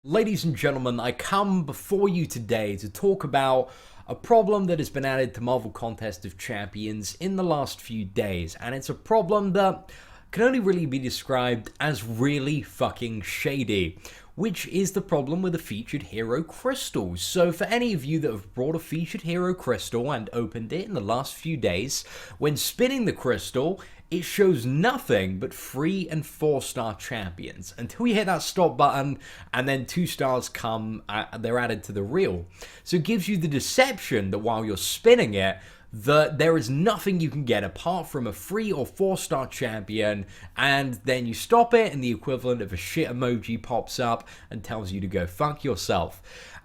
Ladies and gentlemen, I come before you today to talk about a problem that has been added to Marvel Contest of Champions in the last few days, and it's a problem that can only really be described as really fucking shady, which is the problem with the featured hero crystals. So for any of you that have brought a featured hero crystal and opened it in the last few days, when spinning the crystal, it shows nothing but 3 and 4-star champions until you hit that stop button, and then 2 stars come, they're added to the reel. So it gives you the deception that while you're spinning it, that there is nothing you can get apart from a 3 or 4-star champion, and then you stop it and the equivalent of a shit emoji pops up and tells you to go fuck yourself.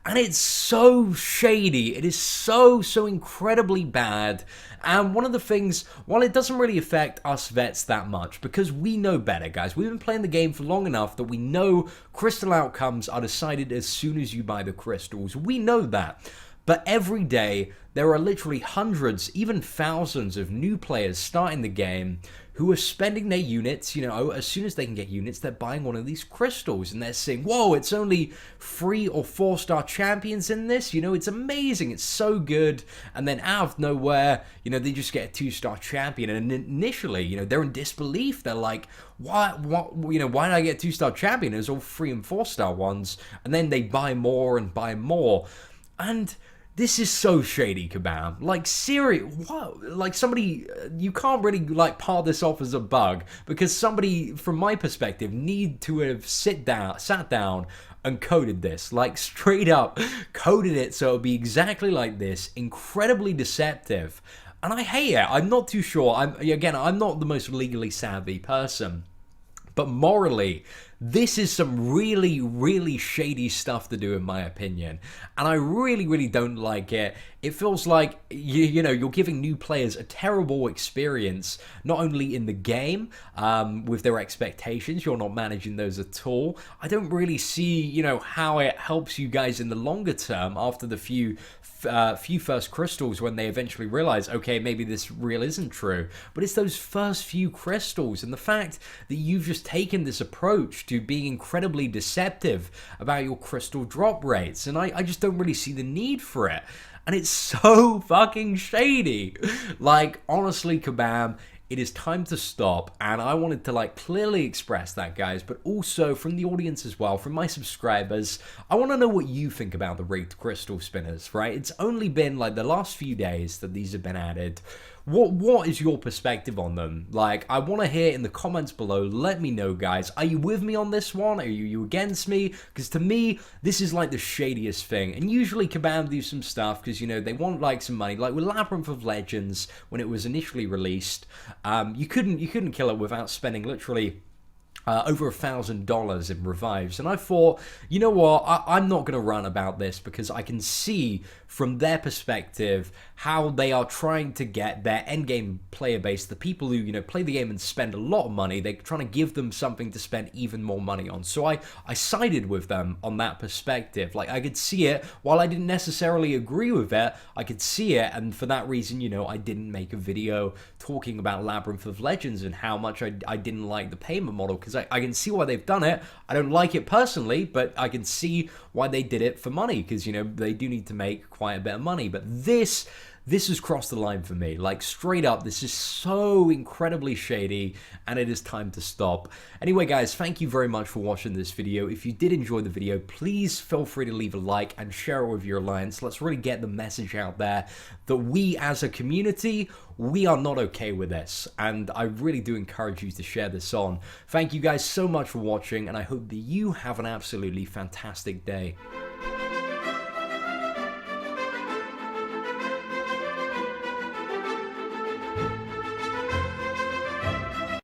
And it's so shady, it is so incredibly bad, and one of the things, while it doesn't really affect us vets that much, because we know better, guys, we've been playing the game for long enough that we know crystal outcomes are decided as soon as you buy the crystals, we know that. But every day, there are literally hundreds, even thousands of new players starting the game who are spending their units, as soon as they can get units, they're buying one of these crystals and they're saying, whoa, it's only 3 or 4-star champions in this, it's amazing, it's so good. And then out of nowhere, they just get a 2-star champion. And initially, they're in disbelief. They're like, why did I get a 2-star champion? It was all 3 and 4-star ones. And then they buy more and buy more. And this is so shady, Kabam. Like, serious, what? Like, somebody, you can't really, part this off as a bug, because somebody, from my perspective, need to have sat down and coded this. Like, straight up, coded it so it would be exactly like this, incredibly deceptive. And I hate it. I'm not too sure. I'm not the most legally savvy person. But morally, this is some really shady stuff to do, in my opinion. And I really don't like it. It feels like, you're giving new players a terrible experience, not only in the game, with their expectations. You're not managing those at all. I don't really see, how it helps you guys in the longer term after the few first crystals, when they eventually realize, okay, maybe this reel isn't true. But it's those first few crystals, and the fact that you've just taken this approach to being incredibly deceptive about your crystal drop rates, and I just don't really see the need for it. And it's so fucking shady. Like, honestly, Kabam, it is time to stop, and I wanted to clearly express that, guys, but also from the audience as well, from my subscribers. I want to know what you think about the rigged crystal spinners, right? It's only been the last few days that these have been added. What is your perspective on them? I want to hear in the comments below. Let me know, guys. Are you with me on this one? Are you against me? Because to me, this is the shadiest thing. And usually Kabam do some stuff because, they want some money. Like with Labyrinth of Legends, when it was initially released, you couldn't kill it without spending literally over $1,000 in revives. And I thought, you know what, I'm not going to run about this, because I can see from their perspective how they are trying to get their endgame player base, the people who, play the game and spend a lot of money, they're trying to give them something to spend even more money on. So I sided with them on that perspective. I could see it. While I didn't necessarily agree with it, I could see it, and for that reason, I didn't make a video talking about Labyrinth of Legends and how much I didn't like the payment model, because I can see why they've done it. I don't like it personally, but I can see why they did it for money, because, they do need to make quite a bit of money. But this has crossed the line for me. Straight up, this is so incredibly shady, and it is time to stop. Anyway, guys, thank you very much for watching this video. If you did enjoy the video, please feel free to leave a like and share it with your alliance. Let's really get the message out there that we as a community, we are not okay with this, and I really do encourage you to share this on. Thank you guys so much for watching, and I hope that you have an absolutely fantastic day.